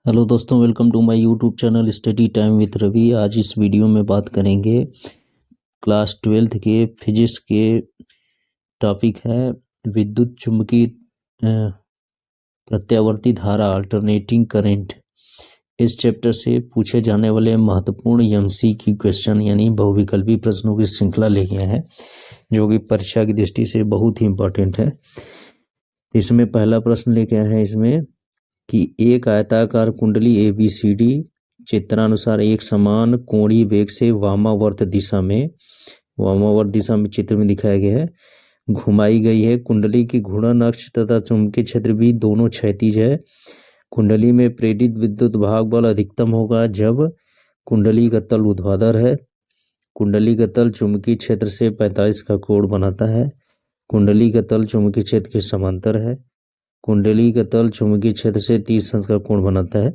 Hello दोस्तों, welcome to my YouTube channel study time with Ravi. आज इस वीडियो में बात करेंगे क्लास 12th के फिजिक्स के टॉपिक है विद्युत चुम्बकीय प्रत्यावर्ती धारा अल्टरनेटिंग करंट। इस चैप्टर से पूछे जाने वाले महत्वपूर्ण एमसीक्यू क्वेश्चन यानी बहुविकल्पी प्रश्नों की श्रृंखला ले गए हैं, जो कि परीक्षा की दृष्टि से बहुत ही इम्पोर्टेंट है। इसमें पहला प्रश्न लेके आए हैं इसमें कि एक आयताकार कुंडली ABCD चित्रानुसार एक समान कोणीय वेग से वामावर्त दिशा में चित्र में दिखाया गया है घुमाई गई है। कुंडली की घूर्णन अक्ष तथा चुंबकीय क्षेत्र भी दोनों क्षैतिज है। कुंडली में प्रेरित विद्युत भाग बल अधिकतम होगा जब कुंडली का तल ऊर्ध्वाधर है। कुंडली का तल चुंबकीय क्षेत्र से 45 का कोण बनाता है। कुंडली का तल चुंबकीय क्षेत्र के समांतर है। कुंडली का तल चुंबकीय क्षेत्र से 30 अंश का कोण बनाता है।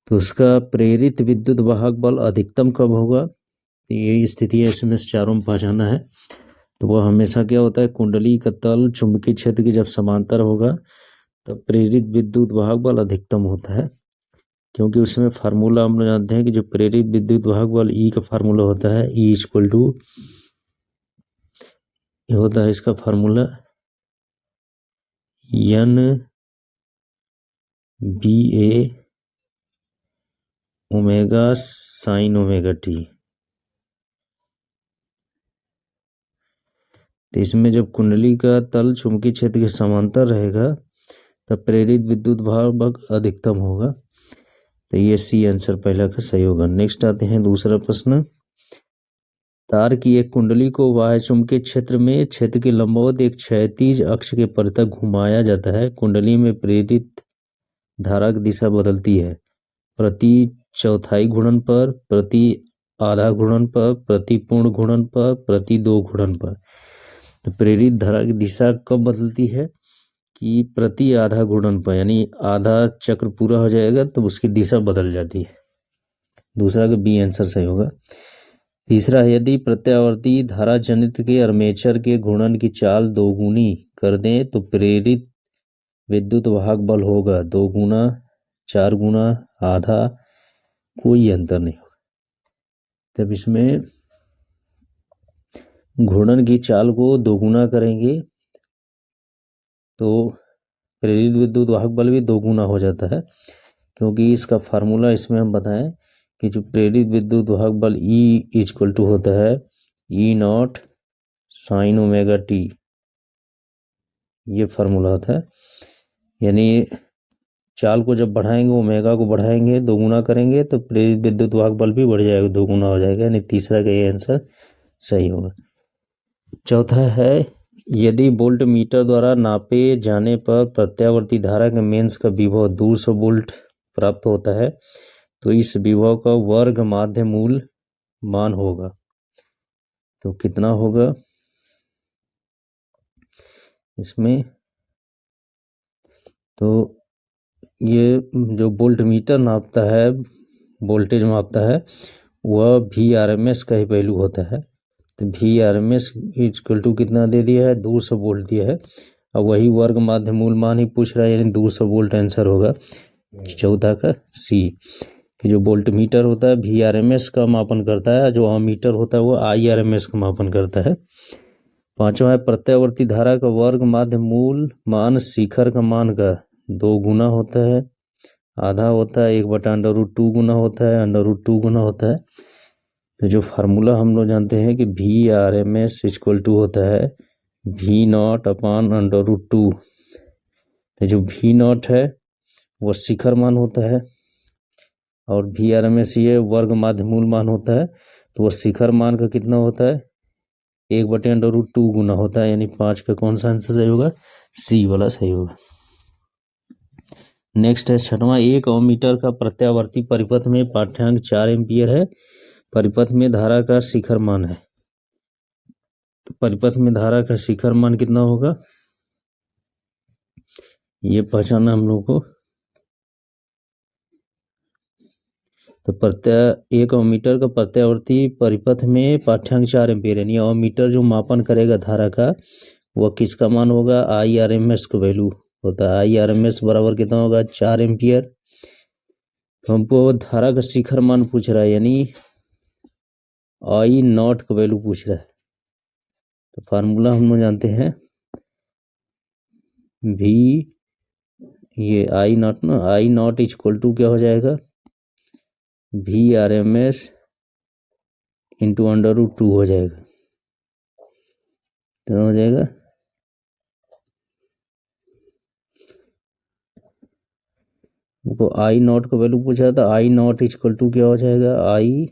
तो उसका प्रेरित विद्युत वाहक बल अधिकतम कब होगा? तो यही स्थिति है, इसमें चारों में पहचाना है। तो वह हमेशा क्या होता है, कुंडली का तल चुंबकीय क्षेत्र के जब समांतर होगा तब प्रेरित विद्युत वाहक बल अधिकतम होता है, क्योंकि उसमें फार्मूला हम लोग जानते हैं कि जो प्रेरित विद्युत वाहक बल E का फार्मूला होता है, E इक्वल टू होता है इसका formula NBA omega sine omega T. तो इसमें जब कुंडली का तल चुंबकीय क्षेत्र के समांतर रहेगा तब प्रेरित विद्युत भाग अधिकतम होगा। तो ये सी आंसर पहला का सही होगा। नेक्स्ट आते हैं दूसरा प्रश्न। तार की एक कुंडली को बाह्य चुंबकीय क्षेत्र में क्षेत्र के लंबवत एक क्षैतिज अक्ष के परितः घुमाया जाता है। कुंडली में प्रेरित धारा की दिशा बदलती है प्रति चौथाई घूर्णन पर, प्रति आधा घूर्णन पर, प्रति पूर्ण घूर्णन पर, प्रति 2 घूर्णन पर। तो प्रेरित धारा की दिशा कब बदलती है कि प्रति आधा घूर्णन पर, यानी आधा चक्र पूरा हो जाएगा तो उसकी दिशा बदल जाती है। दूसरा का बी आंसर सही होगा। तीसरा, यदि प्रत्यावर्ती धारा जनित्र के आर्मेचर के घूर्णन की चाल दोगुनी कर दें तो प्रेरित विद्युत वाहक बल होगा 2 गुना, 4 गुना, आधा, कोई अंतर नहीं होगा। तब इसमें घूर्णन की चाल को 2 गुना करेंगे तो प्रेरित विद्युत वाहक बल भी 2 गुना हो जाता है, क्योंकि इसका फार्मूला इसमें हम बताएं कि जो प्रेरित विद्युत वाहक बल E इक्वल टू होता है E0 साइन ओमेगा टी। ये फार्मूला होता है, यानी चाल को जब बढ़ाएंगे, ओमेगा को बढ़ाएंगे, 2 गुना करेंगे तो प्रेरित विद्युत वाहक बल भी बढ़ जाएगा, 2 गुना हो जाएगा, यानी तीसरा का ये आंसर सही होगा। चौथा है, यदि वोल्ट मीटर द्वारा नापे जाने पर प्रत्यावर्ती धारा के मेंस का विभव 200 वोल्ट प्राप्त होता है तो इस विभव का वर्ग माध्य मूल मान होगा। तो कितना होगा इसमें? तो ये जो वोल्ट मीटर नापता है, वोल्टेज मापता है, वह VRMS का ही वैल्यू होता है। तो VRMS इक्वल टू कितना दे दिया है? 200 वोल्ट दिया है। अब वही वर्ग माध्य मूल मान ही पूछ रहा है, यानी 200 वोल्ट आंसर होगा चौथा का सी। कि जो वोल्ट मीटर होता है VRMS का मापन करता है, जो अमीटर होता है वो IRMS का मापन करता है। पांचवा है, प्रत्यावर्ती धारा का वर्ग माध्य मूल मान शिखर का मान का 2 गुना होता है, आधा होता है, 1/√2 गुना होता है, √2 गुना होता है। तो जो फार्मूला हम लोग जानते हैं कि VRMS इक्वल टू होता है V0 अपान √2। तो जो V0 है वो शिखर मान होता है और VRMS ये वर्ग माध्य मूल मान होता है। तो वो शिखर मान का कितना होता है? 1/√2 गुना होता है, यानी 5 का कौन सा आंसर सही होगा? सी वाला सही होगा। नेक्स्ट है छठवां, एक ओम मीटर का प्रत्यावर्ती परिपथ में पाठ्यांक 4 एम्पियर है। परिपथ में धारा का शिखर मान है, तो परिपथ में धारा का शिखर मान कितना होगा ये पहचाना हम लोग को। तो एक ओम मीटर का प्रत्यावर्ती परिपथ में पाठ्यांक 4 एम्पियर, यानी ओम मीटर जो मापन करेगा धारा का वह किसका मान होगा? IRMS का वैल्यू होता है। IRMS बराबर कितना होगा? 4 एम्पियर। तो हमको धारा का शिखर मान पूछ रहा है, यानी आई नॉट का वैल्यू पूछ रहा है। तो फार्मूला हम लोग जानते हैं भी, ये आई नॉट ना, आई नॉट इज इक्वल टू क्या हो जाएगा, भी आर एम एस इंटू √2 हो जाएगा। तो हो जाएगा हमको आई नॉट का वैल्यू पूछा था, I naught is equal to क्या हो जाएगा, I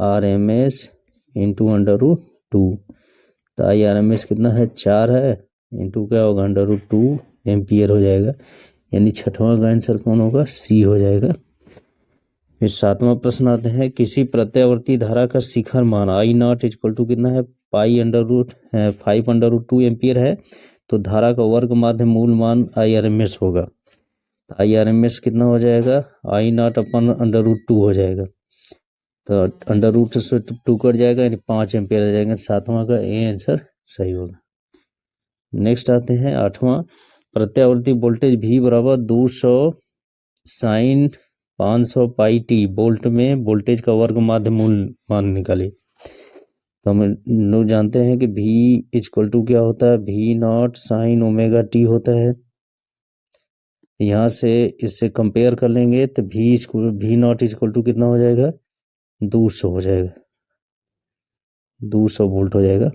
R M S into √2। तो आई आर एम एस कितना है, 4 है, इंटू क्या होगा, √2 एम्पियर हो जाएगा। यानी छठवां का आंसर कौन होगा, सी हो जाएगा। फिर 7वां प्रश्न आते हैं, किसी प्रत्यावर्ती धारा का शिखर मान आई नॉट इज इक्वल टू कितना है, √5 एम्पियर है। तो धारा का वर्ग माध्य मूल मान आई आर एम एस होगा। आई आर एम एस कितना हो जाएगा, आई नॉट अपन √2 हो जाएगा। तो √2 से 2 कट जाएगा, यानी 5 एम्पियर आ जाएगा। 7वां का ए आंसर सही होगा। नेक्स्ट आते हैं 8वां, प्रत्यावर्ती वोल्टेज V बराबर 200 साइन 500 पाई टी वोल्ट में वोल्टेज का वर्ग माध्य मूल मान निकाले। तो हम लोग जानते हैं कि V इज इक्वल टू क्या होता है, V not sign omega T होता है। यहाँ से इससे कंपेयर कर लेंगे तो V naught is equal to कितना हो जाएगा, 200 हो जाएगा, 200 वोल्ट हो जाएगा।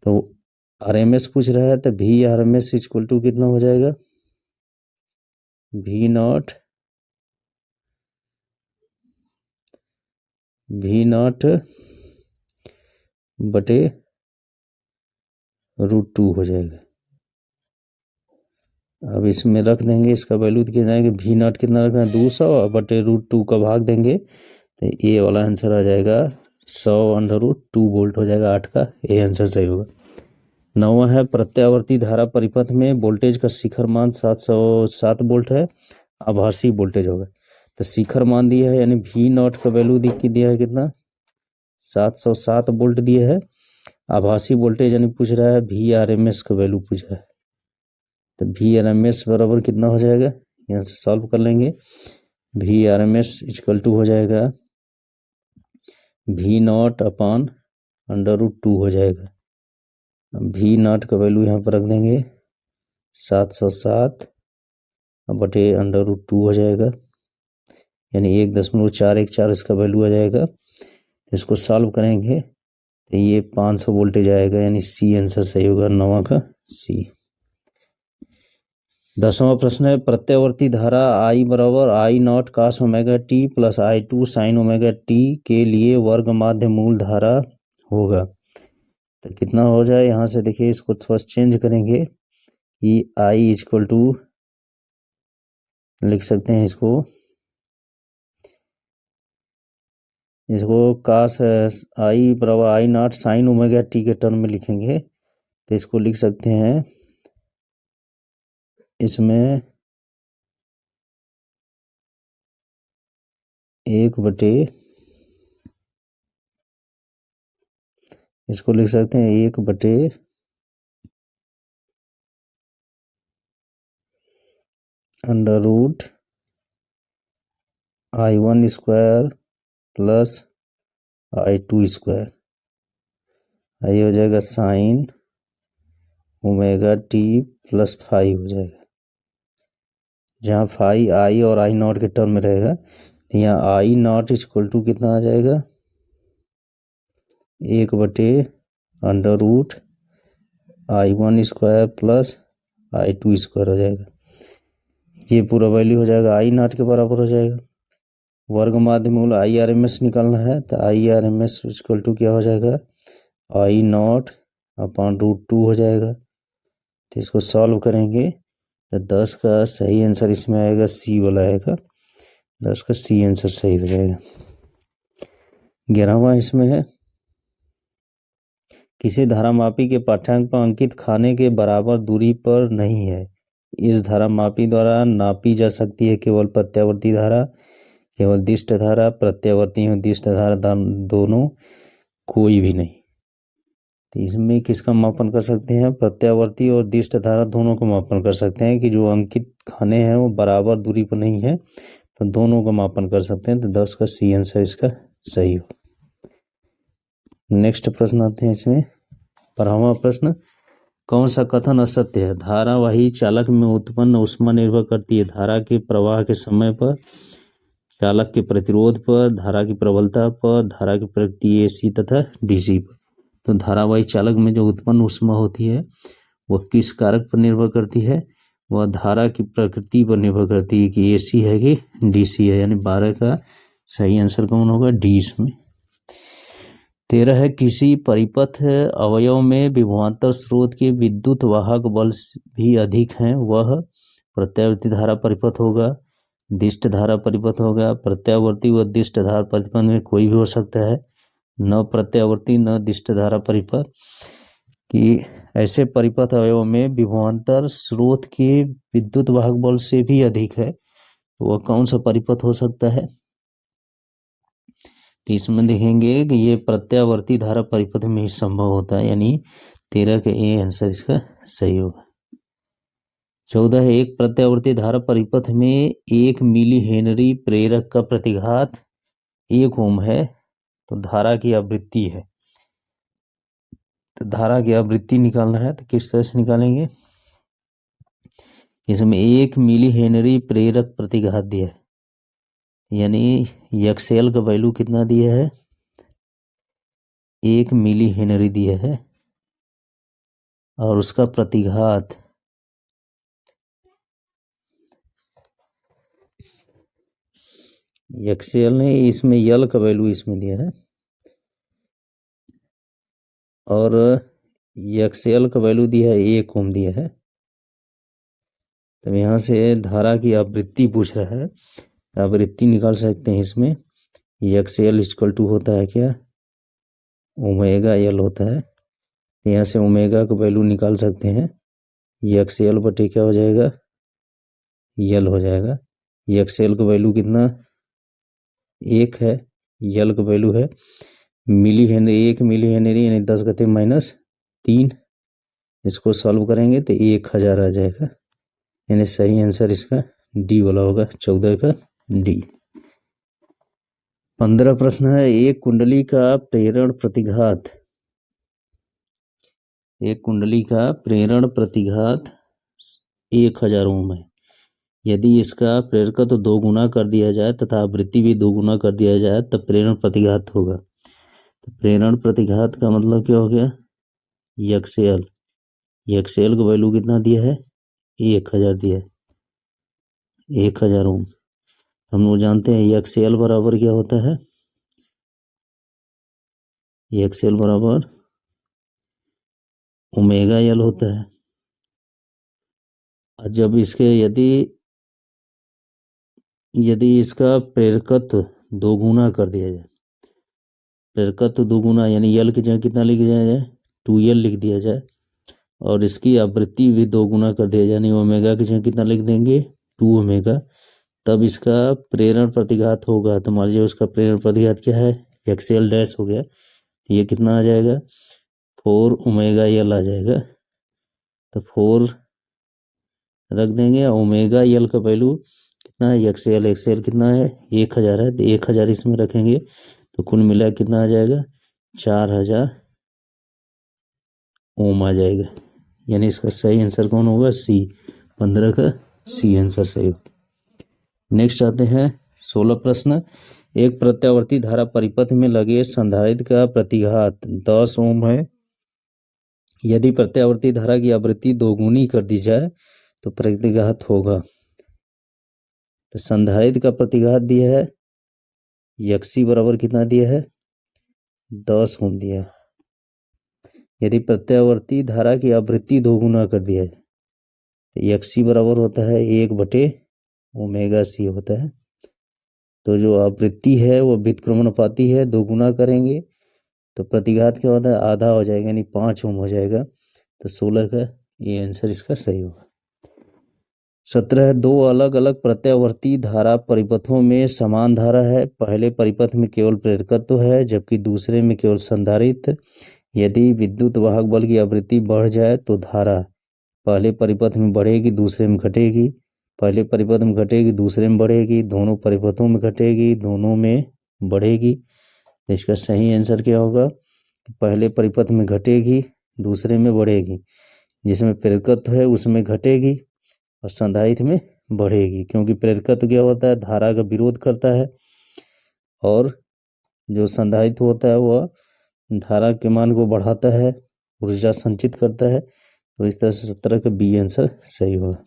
तो RMS पूछ रहा है, तो V RMS इक्वल टू कितना हो जाएगा, V नॉट बटे √2 हो जाएगा। अब इसमें रख देंगे, इसका वैल्यू कितना जाएगा, V नॉट कितना रखना है, 200 बटे √2 का भाग देंगे तो ए वाला आंसर आ जाएगा 100 √2 वोल्ट हो जाएगा। 8 का ए आंसर सही होगा। 9वां है, प्रत्यावर्ती धारा परिपथ में वोल्टेज का शिखर मान 707 वोल्ट है, आभासी वोल्टेज होगा। तो शिखर मान दिया है, यानी V नॉट का वैल्यू दिया है कितना, 707 वोल्ट दिया है। आभासी वोल्टेज यानी पूछ रहा है V RMS का वैल्यू पूछ रहा है। तो V RMS बराबर कितना हो जाएगा, यहाँ से सॉल्व कर लेंगे। V RMS इक्वल टू हो जाएगा V नॉट अपॉन √2 हो जाएगा। V नॉट का वैल्यू यहाँ पर रख देंगे 707 बटे √2 हो जाएगा, यानी 1.414 इसका वैल्यू आ जाएगा। इसको सॉल्व करेंगे तो ये 500 वोल्टेज आएगा, यानी सी आंसर सही होगा, 9वां का सी। 10वां प्रश्न है, प्रत्यावर्ती धारा I बराबर I nought cos omega t plus I2 sine omega t के लिए वर्ग माध्य मूल धारा होगा। तो कितना हो जाए, यहाँ से देखिए इसको थोड़ा चेंज करेंगे कि I इक्वल टू लिख सकते हैं इसको cos I बराबर I not sign omega t के टर्म में लिखेंगे। तो इसको लिख सकते हैं, इसमें 1 इसको लिख सकते हैं 1 under root I1 square plus I2 square, ये हो जाएगा साइन ओमेगा टी प्लस 5 हो जाएगा। जहाँ 5 I और I नॉट के टर्म में रहेगा, यहाँ I नॉट इक्वल टू कितना आ जाएगा, 1 under root I1 square plus I2 square हो जाएगा। ये पूरा वैल्यू हो जाएगा I नॉट के बराबर हो जाएगा। वर्ग माध्य मूल IRMS निकालना है, तो IRMS इक्वल टू क्या हो जाएगा, I नॉट अपॉन √2 हो जाएगा। तो इसको सॉल्व करेंगे तो 10 का सही आंसर इसमें आएगा, सी वाला आएगा, 10 का सी आंसर सही हो जाएगा। 11वां इसमें है, किसी धारामापी के पाठ्यांक पर अंकित खाने के बराबर दूरी पर नहीं है। इस धारामापी द्वारा नापी जा सकती है केवल प्रत्यावर्ती धारा, केवल दिष्ट धारा, प्रत्यावर्ती और दिष्ट धारा दोनों, कोई भी नहीं। तो इसमें किसका मापन कर सकते हैं, प्रत्यावर्ती और दिष्ट धारा दोनों का मापन कर सकते हैं कि जो अंकित खाने हैं वो बराबर दूरी पर नहीं है, तो दोनों का मापन कर सकते हैं, तो 10 का सी आंसर इसका सही हो। नेक्स्ट प्रश्न आते हैं इसमें 12वां प्रश्न, कौन सा कथन असत्य है? धारावाही चालक में उत्पन्न ऊष्मा निर्भर करती है धारा के प्रवाह के समय पर, चालक के प्रतिरोध पर, धारा की प्रबलता पर, धारा की प्रकृति AC तथा DC पर। तो धारावाही चालक में जो उत्पन्न ऊष्मा होती है वह किस कारक पर निर्भर करती है? वह धारा की प्रकृति पर निर्भर करती है कि AC है कि DC है, यानी 12 का सही आंसर कौन होगा? D इसमें। 13 है, किसी परिपथ अवयव में विभवांतर स्रोत के विद्युत वाहक बल भी अधिक हैं, वह प्रत्यावर्ती धारा परिपथ होगा, दिष्ट धारा परिपथ होगा। प्रत्यावर्ती व दिष्ट धारा परिपथ में कोई भी हो सकता है, न प्रत्यावर्ती न दिष्ट धारा परिपथ। कि ऐसे परिपथ अवयव में विभवांतर स्रोत के विद्युत वाहक बल से भी अधिक है, तो वह कौन सा परिपथ हो सकता है? तो इसमें देखेंगे कि ये प्रत्यावर्ती धारा परिपथ में ही संभव होता है, यानी 13 का ए आंसर इसका सही होगा। 14 है, एक प्रत्यावर्ती धारा परिपथ में 1 मिली हेनरी प्रेरक का प्रतिघात 1 ओम है, तो धारा की आवृत्ति है। तो धारा की आवृत्ति निकालना है, तो किस तरह से निकालेंगे? इसमें 1 मिली हेनरी प्रेरक प्रतिघात दिया है, यानी एक्सएल का वैल्यू कितना दिया है? 1 मिली हेनरी दिया है, और उसका प्रतिघात एक्सएल ने इसमें यल का वैल्यू इसमें दिया है, और एक्सएल का वैल्यू दिया है 1 ओम दिया है। तब यहाँ से धारा की आवृत्ति पूछ रहा है, आवृत्ति निकाल सकते हैं इसमें। एक्सएल इक्वल टू होता है क्या? ओमेगा एल होता है। यहाँ से ओमेगा का वैल्यू निकाल सकते हैं, एक्सएल बटे क्या हो जाएगा? यल हो जाएगा। एक्सएल का वैल्यू कितना? 1 है, यल का वैल्यू है मिली हेनरी, 1 मिली हेनरी यानी 10 घाते -3। इसको सॉल्व करेंगे तो 1000 आ जाएगा, यानी सही आंसर इसका डी वाला होगा, 14 का डी। 15 प्रश्न है, एक कुंडली का प्रेरण प्रतिघात, एक कुंडली का प्रेरण प्रतिघात 1000 ओम है। यदि इसका प्रेरकत्व 2 गुना कर दिया जाए तथा आवृत्ति भी 2 गुना कर दिया जाए तब प्रेरण प्रतिघात होगा। तो प्रेरण प्रतिघात का मतलब क्या हो गया? एक्सएल, एक्सएल का वैल्यू कितना दिया है? 1000 दिया है, 1000 ओम। हम लोग जानते हैं एक्सएल बराबर क्या होता है? एक्सएल बराबर ओमेगा एल होता है। जब इसके यदि इसका प्रेरकत्व 2 गुना कर दिया जाए, प्रेरकत्व 2 गुना यानी यल की जगह कितना लिख दिया जाए? 2L लिख दिया जाए, और इसकी आवृत्ति भी 2 गुना कर दिया जाए, यानी ओमेगा की जगह कितना लिख देंगे? 2 ओमेगा। तब इसका प्रेरण प्रतिघात होगा। तो मान लीजिए उसका प्रेरण प्रतिघात क्या है? एक्सएल डैश हो गया, तो ये कितना आ जाएगा? 4 ओमेगा एल आ जाएगा। तो 4 रख देंगे, ओमेगा एल का वैल्यू कितना है? एक्सएल कितना है? 1000 है, तो 1000 इसमें रखेंगे, तो कुल मिला कितना आ जाएगा? 4000 ओम आ जाएगा, यानी इसका सही आंसर कौन होगा? सी, 15 का सी आंसर सही होगा। नेक्स्ट आते हैं 16 प्रश्न, एक प्रत्यावर्ती धारा परिपथ में लगे संधारित्र का प्रतिघात 10 ओम है। यदि प्रत्यावर्ती धारा की आवृत्ति 2 गुनी कर दी जाए तो प्रतिघात होगा। तो संधारित्र का प्रतिघात दिया है, एक्सी बराबर कितना दिया है? 10 ओम दिया है। यदि प्रत्यावर्ती धारा की आवृत्ति 2 गुना कर दिया है तो एक्सी बराबर होता है 1/ओमेगा-c होता है। तो जो आवृत्ति है वो व्युत्क्रमणुपाती है, 2 गुना करेंगे तो प्रतिघात क्या होता है? आधा हो जाएगा, यानी 5 ओम हो जाएगा। तो 16 का ये आंसर इसका सही होगा। 17, 2 अलग अलग प्रत्यावर्ती धारा परिपथों में समान धारा है। पहले परिपथ में केवल प्रेरकत्व है जबकि दूसरे में केवल संधारित्र। यदि विद्युत वाहक बल की आवृत्ति बढ़ जाए तो धारा पहले परिपथ में बढ़ेगी, दूसरे में घटेगी। पहले परिपथ में घटेगी, दूसरे में बढ़ेगी, दोनों परिपथों में घटेगी, दोनों में बढ़ेगी। तो इसका सही आंसर क्या होगा? पहले परिपथ में घटेगी, दूसरे में बढ़ेगी। जिसमें प्रेरकत्व है उसमें घटेगी और संधारित्र में बढ़ेगी, क्योंकि प्रेरकत्व क्या होता है? धारा का विरोध करता है, और जो संधारित्र होता है वह धारा के मान को बढ़ाता है, ऊर्जा संचित करता है। तो इस तरह से 17 का बी आंसर सही होगा।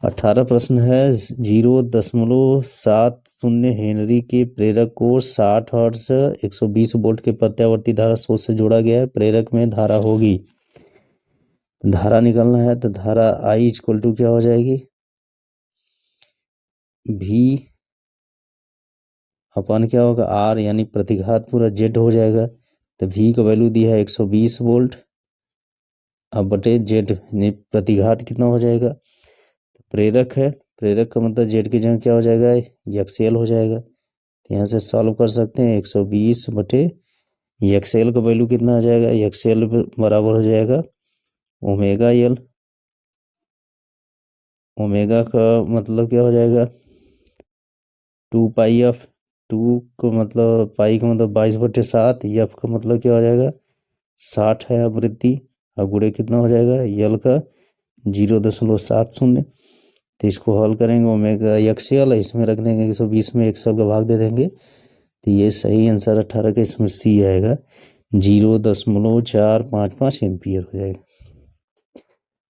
18 प्रश्न है, 0.70 हेनरी के प्रेरक को 60 हर्ट्ज 120 वोल्ट के प्रत्यावर्ती धारा स्रोत से जोड़ा गया है। प्रेरक में धारा होगी, धारा निकालना है, तो धारा I इक्वल टू क्या हो जाएगी? V अपन क्या होगा? R, यानी प्रतिघात पूरा Z हो जाएगा। तो V का वैल्यू दिया है 120 वोल्ट, अब बटे Z, यानी प्रतिघात कितना हो जाएगा? प्रेरक है, प्रेरक का मतलब Z की जगह क्या हो जाएगा? XL हो जाएगा। तो यहाँ से सॉल्व कर सकते हैं, 120 बटे XL का वैल्यू कितना आ जाएगा? XL बराबर हो जाएगा ओमेगा L। ओमेगा का मतलब क्या हो जाएगा? 2 पाई F। 2 का मतलब, पाई का मतलब 22/7, F का मतलब क्या हो जाएगा? 60 है आवृत्ति, और गुणे कितना हो जाएगा? L का 0.70। तो इसको हल करेंगे, ओमेगा XL इसमें रख देंगे, 120 में XL का भाग दे देंगे। तो ये सही आंसर 18 का इसमें सी आएगा, 0.455 एम्पियर हो जाएगा।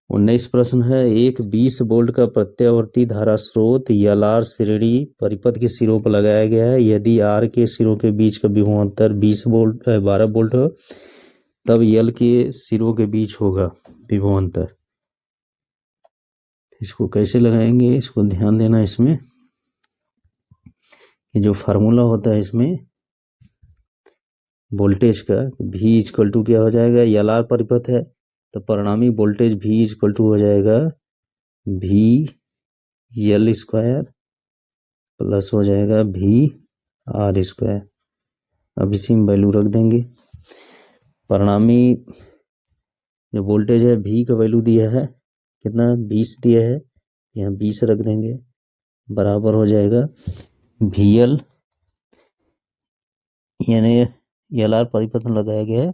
19 प्रश्न है, एक 20 वोल्ट का प्रत्यावर्ती धारा स्रोत LR श्रेणी परिपथ के सिरों पर लगाया गया है। यदि R के सिरों के बीच का विभवांतर 12 वोल्ट हो, तब L के सिरों के बीच होगा विभवांतर। इसको कैसे लगाएंगे? इसको ध्यान देना, इसमें जो फार्मूला होता है इसमें वोल्टेज का, V इक्वल टू क्या हो जाएगा? LR परिपथ है तो परिणामी वोल्टेज V इक्वल टू हो जाएगा VL स्क्वायर प्लस हो जाएगा VR स्क्वायर। अब इसी में वैल्यू रख देंगे। परिणामी जो वोल्टेज है V का वैल्यू दिया है कितना? 20 दिया है, यहाँ 20 रख देंगे, बराबर हो जाएगा VL, यानी LR परिपथ में लगाया गया है।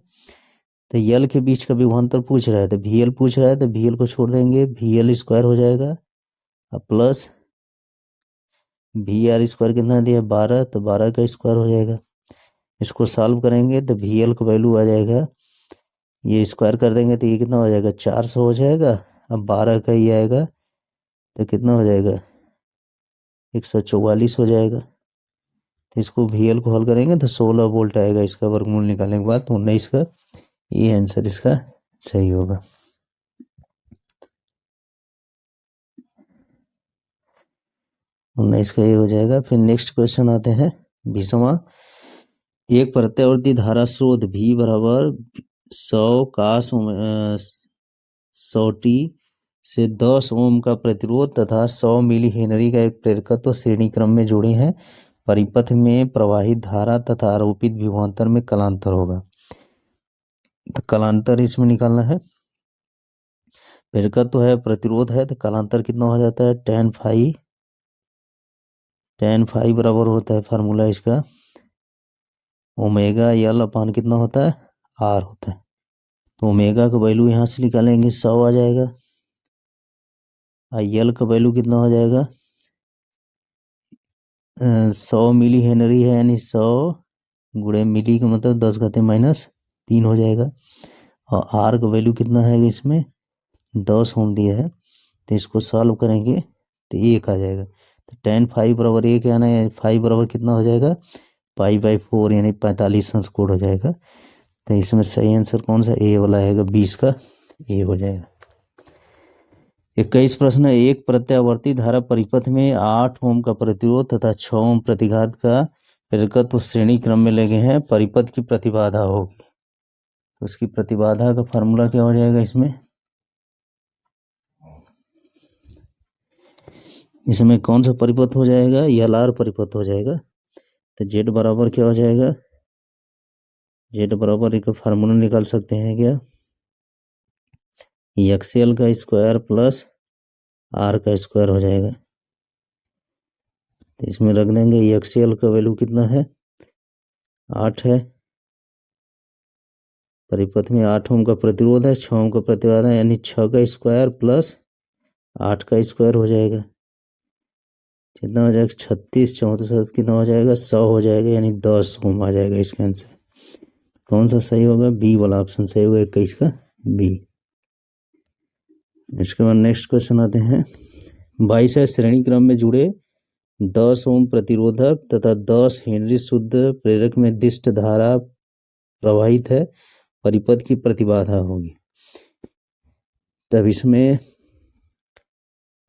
तो L के बीच का विभवांतर पूछ रहा है, तो VL पूछ रहा है, तो VL को छोड़ देंगे, VL स्क्वायर हो जाएगा, अब प्लस VR स्क्वायर कितना दिया? 12, तो 12 का स्क्वायर हो जाएगा। इसको सॉल्व करेंगे तो VL का वैल्यू आ जाएगा, ये स्क्वायर कर देंगे तो ये कितना हो जाएगा? 400 हो जाएगा। अब 12 का ही आएगा तो कितना हो जाएगा? 144 हो जाएगा। तो इसको VL को हल करेंगे तो 16 वोल्ट आएगा, इसका वर्गमूल निकालने के बाद। तो 19 का ये आंसर इसका सही होगा। 19 का ये हो जाएगा। फिर नेक्स्ट क्वेश्चन आते हैं 20वां। एक प्रत्यावर्ती धारा स्रोत V बराबर 100 काश 100t से 10 ओम का प्रतिरोध तथा 100 मिली हेनरी का एक प्रेरकत्व श्रेणी क्रम में जुड़े हैं। परिपथ में प्रवाहित धारा तथा आरोपित विभवांतर में कलांतर होगा। तो कलांतर इसमें निकालना है। प्रेरकत्व है, प्रतिरोध है, तो कलांतर कितना हो जाता है? tan फाई बराबर होता है फार्मूला इसका ओमेगा L अपान कितना होता है? R होता है। तो ओमेगा का वैल्यू यहाँ से निकालेंगे 100 आ जाएगा, L का वैल्यू कितना हो जाएगा? 100 मिली हेनरी है, यानी 100 गुणे मिली का मतलब 10⁻³ हो जाएगा। और R का वैल्यू कितना है इसमें? 10 ओम दिया है, तो इसको सॉल्व करेंगे तो 1 आ जाएगा। तो tan फाई बराबर 1 आना है, फाई बराबर कितना हो जाएगा? π/4 यानी 45 अंश कोण हो जाएगा। तो इसमें सही आंसर कौन सा? ए वाला आएगा, 20 का ए हो जाएगा। 21 प्रश्न है, एक प्रत्यावर्ती धारा परिपथ में 8 ओम का प्रतिरोध तथा 6 ओम प्रतिघात का प्रेरकत्व श्रेणी क्रम में लगे हैं। परिपथ की प्रतिबाधा होगी, तो उसकी प्रतिबाधा का फार्मूला क्या हो जाएगा? इसमें कौन सा परिपथ हो जाएगा? LR परिपथ हो जाएगा। तो Z बराबर क्या हो जाएगा? Z बराबर एक फार्मूला निकाल सकते हैं क्या? XL का स्क्वायर प्लस आर का स्क्वायर हो जाएगा। तो इसमें रख देंगे एक्सएल का वैल्यू कितना है 8 है, परिपथ में 8 ओम का प्रतिरोध है, 6 ओम का प्रतिरोध है, यानी 6 का स्क्वायर प्लस 8 का स्क्वायर हो जाएगा। कितना हो जाएगा 36 34 कितना हो जाएगा 100 हो जाएगा, यानी 10 ओम आ जाएगा इसका आंसर। कौन सा सही होगा? बी वाला ऑप्शन सही होगा 21 का बी। इसके बाद नेक्स्ट क्वेश्चन आते हैं 22 है, श्रेणी क्रम में जुड़े 10 ओम प्रतिरोधक तथा 10 हेनरी शुद्ध प्रेरक में दिष्ट धारा प्रवाहित है, परिपथ की प्रतिबाधा होगी। तब इसमें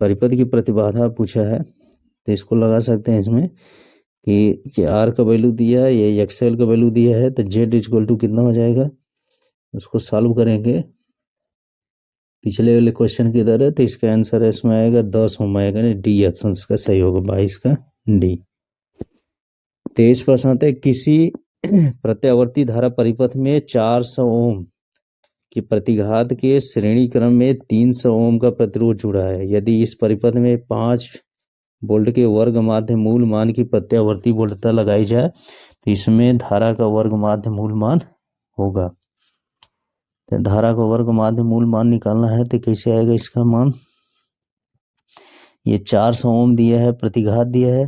परिपथ की प्रतिबाधा पूछा है, तो इसको लगा सकते हैं इसमें कि ये आर का वैल्यू दिया है, ये एक्सएल का वैल्यू दिया है, तो जेड इक्वल टू कितना हो जाएगा, उसको सॉल्व करेंगे पिछले वाले क्वेश्चन की तरह। तो इसका आंसर इसमें आएगा 10 ओम आएगा, डी ऑप्शन का सही होगा 22 का डी। 23 प्रश्न आते हैं किसी प्रत्यावर्ती धारा परिपथ में 400 ओम की प्रतिघात के श्रेणी क्रम में 300 ओम का प्रतिरोध जुड़ा है। यदि इस परिपथ में 5 वोल्ट के वर्ग माध्य मूल मान की प्रत्यावर्ती वोल्टता लगाई जाए तो इसमें धारा का वर्ग माध्य मूल मान होगा। तो धारा का वर्ग माध्य मूल मान निकालना है, तो कैसे आएगा इसका मान? ये 400 ओम दिया है, प्रतिघात दिया है,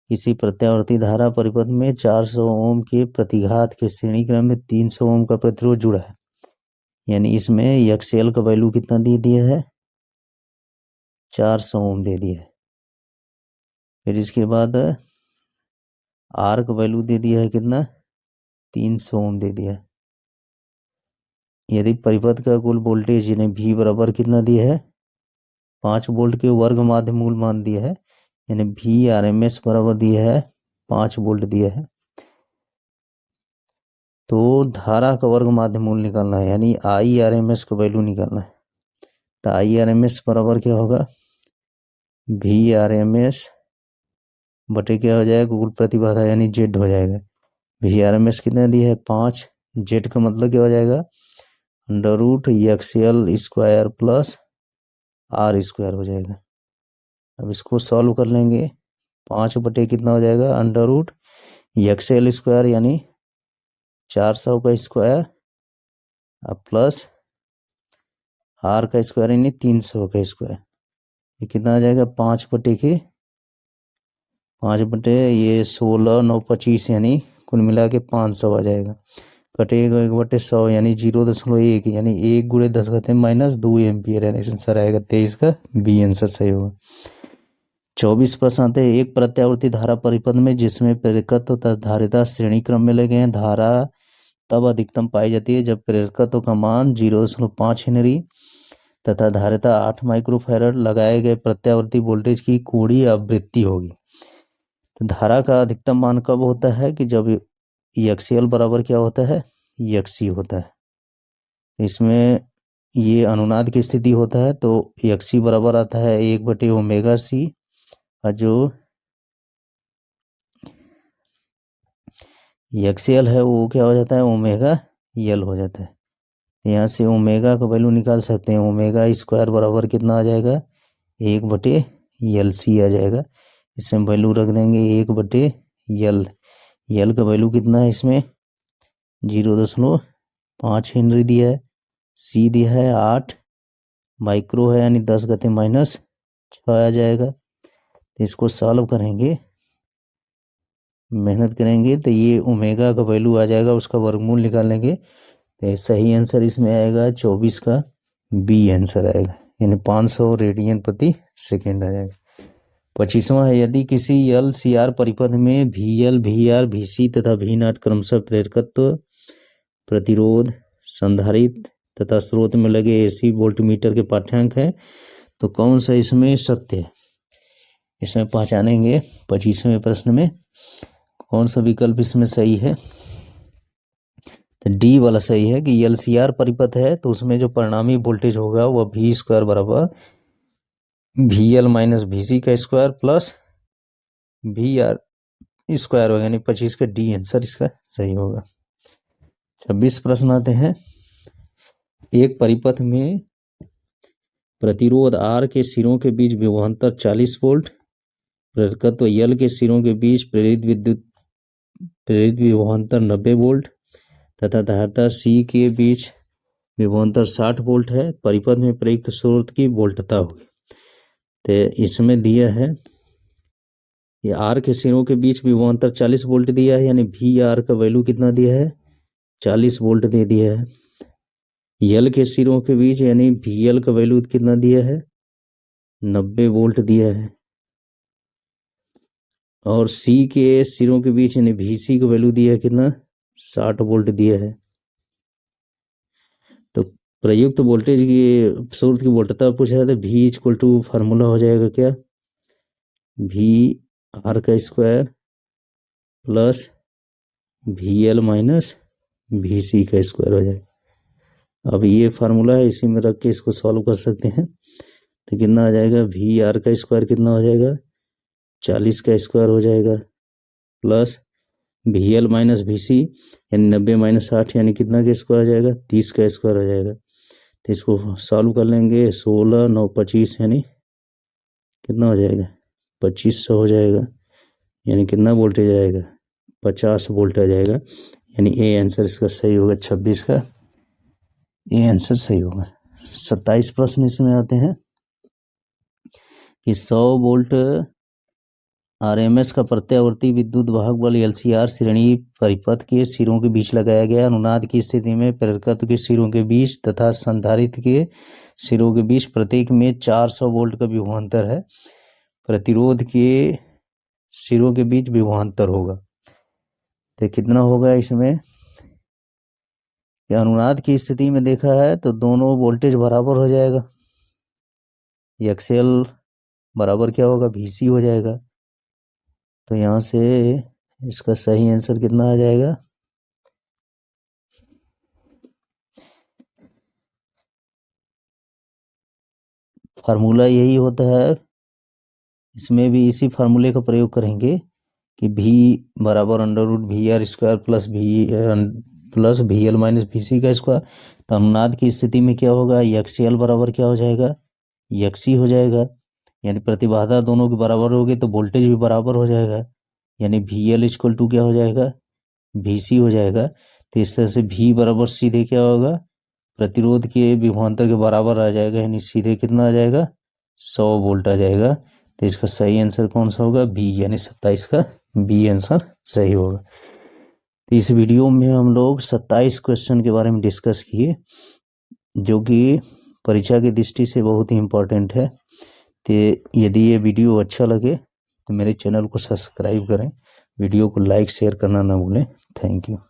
किसी प्रत्यावर्ती धारा परिपथ में 400 ओम के प्रतिघात के श्रेणी क्रम में 300 ओम का प्रतिरोध जुड़ा है, यानी इसमें एक्सएल का वैल्यू कितना दे दिया है 400 ओम दे दिया है। फिर इसके बाद आर का वैल्यू दे दिया है कितना 300 ओम दे दिया है। यदि परिपथ का कुल वोल्टेज यानी V बराबर कितना दिया है 5 वोल्ट के वर्ग माध्य मूल मान दिया है, यानी VRMS बराबर दिया है 5 वोल्ट दिया है। तो धारा का वर्ग माध्य मूल निकालना है, यानी IRMS का वैल्यू निकालना है। तो IRMS बराबर क्या होगा VRMS बटे क्या हो जाएगा कुल प्रतिबाधा, यानी जेड हो जाएगा। VRMS कितना दिया है 5, जेड का मतलब क्या हो जाएगा under root XL square plus R square हो जाएगा। अब इसको सॉल्व कर लेंगे, 5 बटे कितना हो जाएगा अंडर रूट एक्सएल स्क्वायर यानी 400 का स्क्वायर प्लस आर का स्क्वायर यानी 300 का स्क्वायर। ये कितना आ जाएगा 5 बटे के 5 बटे ये 16 9 25 यानी कुल मिला के 500 आ जाएगा। कटेगा 1 बटे 100 यानी 0.1 यानी 1 गुणे 10 घाते माइनस 2 एम्पियर, यानी आंसर आएगा 23 का बी आंसर सही होगा। 24 प्रश्न आते हैं एक प्रत्यावर्ती धारा परिपथ में जिसमें प्रेरकत्व तथा धारिता श्रेणी क्रम में लगे हैं, धारा तब अधिकतम पाई जाती है जब प्रेरकत्व का मान 0.5 हेनरी तथा धारिता 8 माइक्रोफैरड लगाए गए प्रत्यावर्ती वोल्टेज की कोणीय आवृत्ति होगी। तो धारा का अधिकतम मान कब होता है कि जब एक्सएल बराबर क्या होता है एक्सी होता है। इसमें ये अनुनाद की स्थिति होता है, तो एक्सी बराबर आता है 1 बटे ओमेगा सी, और जो एक्सएल है वो क्या हो जाता है ओमेगा एल हो जाता है। यहाँ से ओमेगा का वैल्यू निकाल सकते हैं, ओमेगा स्क्वायर बराबर कितना आ जाएगा 1 बटे एल सी आ जाएगा। इसमें वैल्यू रख देंगे 1 बटे एल, एल का वैल्यू कितना है इसमें 0.5 हेनरी दिया है, सी दिया है 8 माइक्रो है यानी 10 घाते माइनस 6 आ जाएगा। तो इसको सॉल्व करेंगे मेहनत करेंगे तो ये ओमेगा का वैल्यू आ जाएगा, उसका वर्गमूल निकालेंगे तो सही आंसर इसमें आएगा 24 का बी आंसर आएगा, यानी 500 रेडियन प्रति सेकेंड आ जाएगा। 25वां है यदि किसी एल सी आर परिपथ में VL VR VC तथा V0 क्रमशः प्रेरकत्व प्रतिरोध संधारित्र तथा स्रोत में लगे AC वोल्टमीटर के पाठ्यांक है तो कौन सा इसमें सत्य है, इसमें पहचानेंगे 25वें प्रश्न में कौन सा विकल्प इसमें सही है। तो डी वाला सही है कि LCR परिपथ है तो उसमें जो परिणामी वोल्टेज होगा वह V स्क्वायर बराबर VL माइनस VC का स्क्वायर प्लस VR स्क्वायर होगा, यानी 25 का डी आंसर इसका सही होगा। 26 प्रश्न आते हैं एक परिपथ में प्रतिरोध आर के सिरों के बीच विभवांतर 40 वोल्ट, प्रेरकत्व यल के सिरों के बीच प्रेरित विभवांतर 90 वोल्ट तथा धारिता सी के बीच विभवांतर 60 वोल्ट है। परिपथ में प्रयुक्त स्रोत की वोल्टता होगी। तो इसमें दिया है ये आर के सिरों के बीच विभवांतर 40 वोल्ट दिया है, यानी वी आर का वैल्यू कितना दिया है 40 वोल्ट दे दिया है। यल के सिरों के बीच यानी वी एल का वैल्यू कितना दिया है 90 वोल्ट दिया है। और सी के सिरों के बीच यानी वी सी का वैल्यू दिया है कितना 60 वोल्ट दिया है। तो प्रयुक्त वोल्टेज की स्रोत की वोल्टता पूछा है तो वी इक्वल टू फार्मूला हो जाएगा क्या वी आर का square plus V L minus V C का स्क्वायर हो जाएगा। अब ये फार्मूला है, इसी में रख के इसको सॉल्व कर सकते हैं। तो कितना आ जाएगा वी आर का स्क्वायर कितना हो जाएगा 40 का स्क्वायर हो जाएगा plus V L minus V C यानी 90 माइनस 60 यानी कितना का स्क्वायर हो जाएगा 30 का स्क्वायर हो जाएगा। तो इसको सॉल्व कर लेंगे 16 9 25 यानी कितना हो जाएगा 2500 हो जाएगा, यानी कितना वोल्टेज आएगा 50 वोल्ट आ जाएगा। यानी ए आंसर इसका सही होगा 26 का ए आंसर सही होगा। 27 प्रश्न इसमें आते हैं कि 100 वोल्ट आरएमएस का प्रत्यावर्ती विद्युत वाहक बल एलसीआर श्रेणी परिपथ के सिरों के बीच लगाया गया। अनुनाद की स्थिति में प्रेरकत्व के सिरों के बीच तथा संधारित्र के सिरों के बीच प्रत्येक में 400 वोल्ट का विभवांतर है। प्रतिरोध के सिरों के बीच विभवांतर होगा तो कितना होगा इसमें अनुनाद की स्थिति में देखा है तो दोनों वोल्टेज बराबर हो जाएगा। एक्सएल बराबर क्या होगा वीसी हो जाएगा। तो यहाँ से इसका सही आंसर कितना आ जाएगा फार्मूला यही होता है, इसमें भी इसी फार्मूले का प्रयोग करेंगे कि V बराबर under root V R square plus V L minus V C का स्क्वायर। तो अनुनाद की स्थिति में क्या होगा एक्सएल बराबर क्या हो जाएगा एक्सी हो जाएगा, यानी प्रतिबाधा दोनों के बराबर होगी तो वोल्टेज भी बराबर हो जाएगा, यानी वी एल इक्वल टू क्या हो जाएगा वी सी हो जाएगा। तो इस तरह से V बराबर सीधे क्या होगा प्रतिरोध के विभवांतर के बराबर आ जाएगा, यानी सीधे कितना आ जाएगा 100 वोल्ट आ जाएगा। तो इसका सही आंसर कौन सा होगा बी, यानी 27 का बी आंसर सही होगा। तो इस वीडियो में हम लोग 27 क्वेश्चन के बारे में डिस्कस किए जो कि परीक्षा की दृष्टि से बहुत ही इम्पोर्टेंट है। तो यदि ये वीडियो अच्छा लगे तो मेरे चैनल को सब्सक्राइब करें, वीडियो को लाइक शेयर करना ना भूलें। Thank you.